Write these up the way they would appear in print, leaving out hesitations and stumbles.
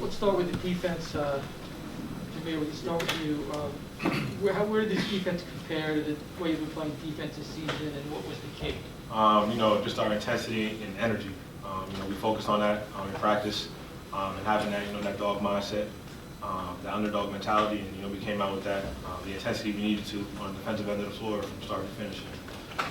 Let's start with the defense. Jamir, we can start with you. Where did this defense compare to the way you've been playing defense this season, and what was the key? Just our intensity and energy. We focused on that in practice, and having that, that dog mindset, the underdog mentality, and we came out with that, the intensity we needed to on the defensive end of the floor from start to finish.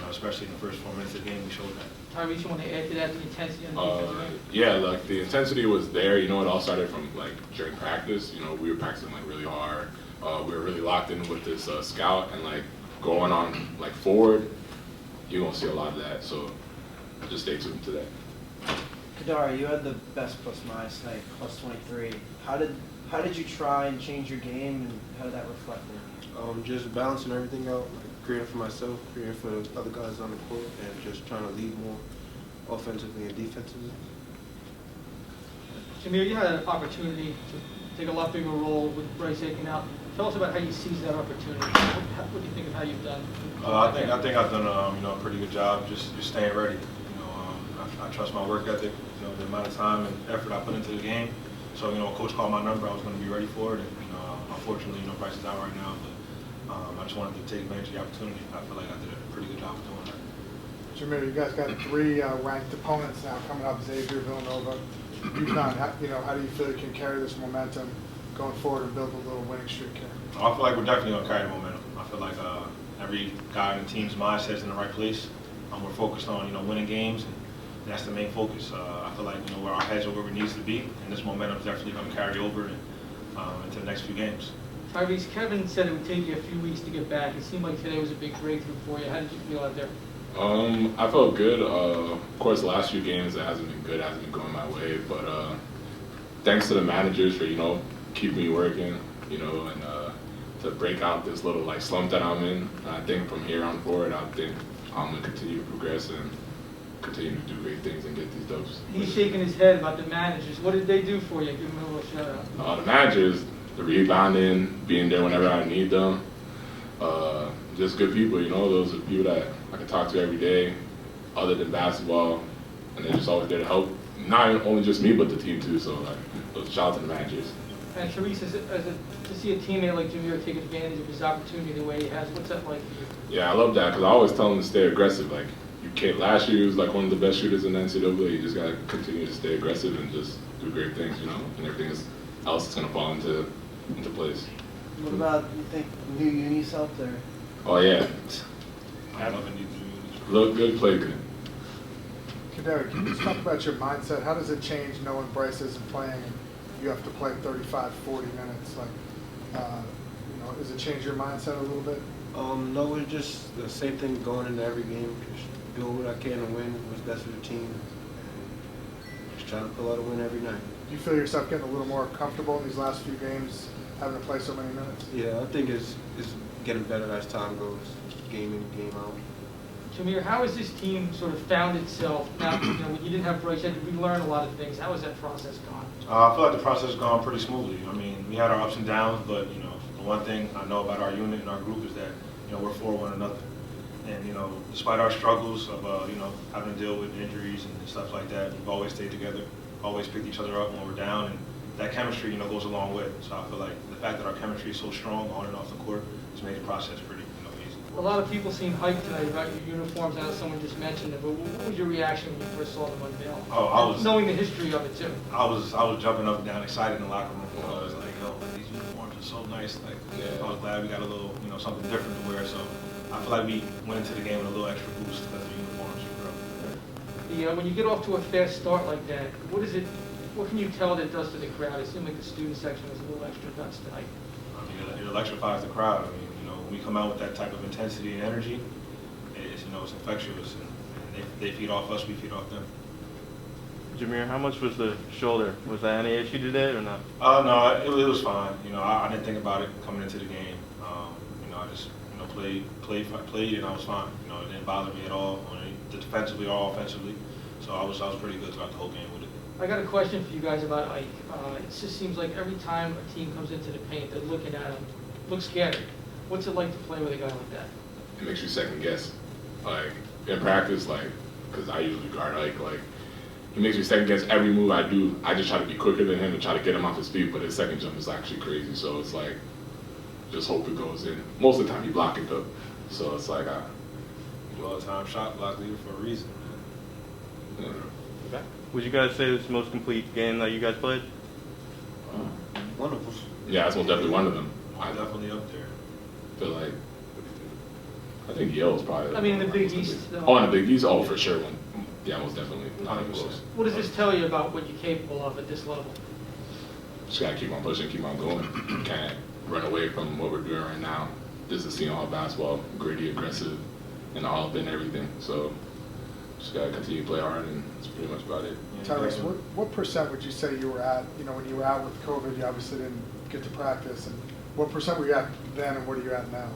Especially in the first 4 minutes of the game, we showed that. Tyrese, you want to add to that, the intensity on the defensive end? Yeah, like the intensity was there. It all started from like during practice. We were practicing like really hard. We were really locked in with this scout, and like going on like forward, you're gonna see a lot of that. So just stay tuned to that. Kadary, you had the best plus minus night, plus 23. How did you try and change your game, and how did that reflect in? Just balancing everything out, like creating for myself, creating for the other guys on the court, and just trying to lead more offensively and defensively. Jamir, you had an opportunity to take a lot bigger role with Bryce Aiken out. Tell us about how you seized that opportunity. What do you think of how you've done? I think I've done a pretty good job just staying ready. I trust my work ethic, the amount of time and effort I put into the game. So coach called my number, I was going to be ready for it. And unfortunately, Bryce is out right now, but I just wanted to take advantage of the opportunity. I feel like I did a pretty good job of doing that. Jamir, you guys got 3 ranked opponents now coming up: Xavier, Villanova, UConn. How do you feel you can carry this momentum going forward and build a little winning streak here? I feel like we're definitely going to carry the momentum. I feel like every guy in the team's mindset is in the right place. We're focused on winning games, and that's the main focus. I feel like where our heads are where we need to be, and this momentum is definitely going to carry over into the next few games. Tyrese, Kevin said it would take you a few weeks to get back. It seemed like today was a big breakthrough for you. How did you feel out there? I felt good. Of course, the last few games it hasn't been good, hasn't been going my way. But thanks to the managers for keeping me working, and to break out this little like slump that I'm in. And I think from here on forward, I think I'm gonna continue to progress and continue to do great things and get these dubs. He's shaking his head about the managers. What did they do for you? Give him a little shout out. The managers, the rebounding, being there whenever I need them. Just good people, those are people that I can talk to every day, other than basketball, and they're just always there to help. Not only just me, but the team too. So shout out to the managers. And Tyrese, to see a teammate like Jamir take advantage of his opportunity the way he has, what's that like for you? Yeah, I love that because I always tell him to stay aggressive. Like you can't. Last year he was like one of the best shooters in the NCAA. You just gotta continue to stay aggressive and just do great things, and everything else is gonna fall into place. What about, you think, new unis out there? Oh yeah. I love it. Look good, play good. Kadary, can you just talk about your mindset? How does it change knowing Bryce isn't playing and you have to play 35, 40 minutes? Does it change your mindset a little bit? No, it's just the same thing going into every game. Just doing what I can to win, what's best for the team, and just trying to pull out a win every night. Do you feel yourself getting a little more comfortable in these last few games, having to play so many minutes? Yeah, I think it's getting better as time goes, game in, game out. Jamir, how has this team sort of found itself now? When you didn't have Bryce, we learned a lot of things. How has that process gone? I feel like the process has gone pretty smoothly. We had our ups and downs, but the one thing I know about our unit and our group is that we're for one another. And despite our struggles of having to deal with injuries and stuff like that, we've always stayed together, always picked each other up when we're down, and that chemistry goes a long way. So I feel like the fact that our chemistry is so strong on and off the court has made the process pretty easy. A lot of people seem hyped tonight about your uniforms. I know someone just mentioned it, but what was your reaction when you first saw them unveiled? Knowing the history of it too. I was jumping up and down, excited in the locker room. I was like, these uniforms are so nice. Like, I was glad we got a little, something different to wear. So I feel like we went into the game with a little extra boost because of the uniforms. When you get off to a fast start like that, what can you tell that it does to the crowd? It seemed like the student section was a little extra nuts tonight. It electrifies the crowd. When we come out with that type of intensity and energy, it's infectious, and they feed off us, we feed off them. Jamir, how much was the shoulder? Was that any issue today or not? No, it was fine. I didn't think about it coming into the game. I just played, and I was fine. It didn't bother me at all, defensively or offensively. So I was pretty good throughout the whole game with it. I got a question for you guys about Ike. It just seems like every time a team comes into the paint, they're looking at him, looks scary. What's it like to play with a guy like that? It makes you second guess. Like in practice, because I usually guard Ike, he makes me second guess every move I do. I just try to be quicker than him and try to get him off his feet, but his second jump is actually crazy. So it's like, just hope it goes in. Most of the time he block it though. So it's like, All-time shot block leader for a reason. yeah. Okay. Would you guys say this is the most complete game that you guys played? One of them. Yeah, that's most definitely one of them. I Definitely up there. feel like, I think Yale's probably. I mean, in the Big East, though. Oh, in the Big East? Oh, for sure. Yeah, most definitely. Not even 100%. close. What does this tell you about what you're capable of at this level? Just gotta keep on pushing, keep on going. Can't run away from what we're doing right now. This is Seton Hall basketball, gritty, aggressive, and all been everything. So just gotta continue to play hard, and that's pretty much about it. Tyrese, what percent would you say you were at, you know, when you were out with COVID, you obviously didn't get to practice, and what percent were you at then and what are you at now?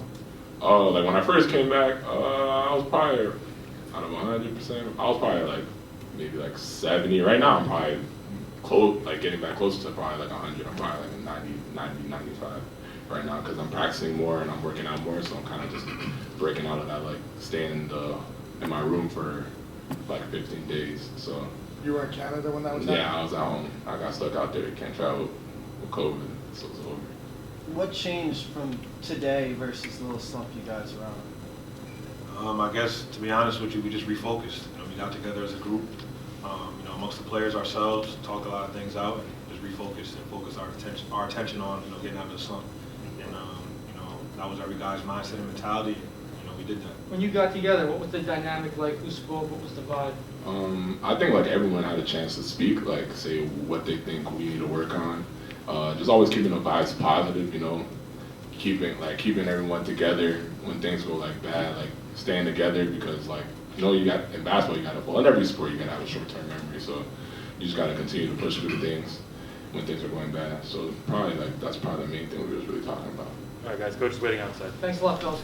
Oh, like when I first came back, I was probably out of 100%. I was probably like maybe like 70. Right now, I'm probably close, like getting back closer to probably like 100. I'm probably like 90, 95 right now because I'm practicing more and I'm working out more. So I'm kind of just breaking out of that, like staying in my room for like 15 days. So You were in Canada when that was yeah, happening? I was at home. I got stuck out there. Can't travel with COVID, so it's over. What changed from today versus the little slump you guys were on? I guess, to be honest with you, we just refocused. You know, we got together as a group, you know, amongst the players ourselves, talked a lot of things out, and just refocused and focused our attention on, you know, getting out of the slump. And, you know, that was every guy's mindset and mentality, and, you know, we did that. When you got together, what was the dynamic like? Who spoke? What was the vibe? I think like everyone had a chance to speak, like say what they think we need to work on. Just always keeping the vibes positive, you know, keeping everyone together when things go like bad, like staying together because like, you know, you got in basketball, you gotta, well, in every sport, you gotta have a short-term memory. So you just gotta continue to push through things when things are going bad. So probably like, that's probably the main thing we was really talking about. All right, guys. Coach is waiting outside. Thanks a lot, fellas.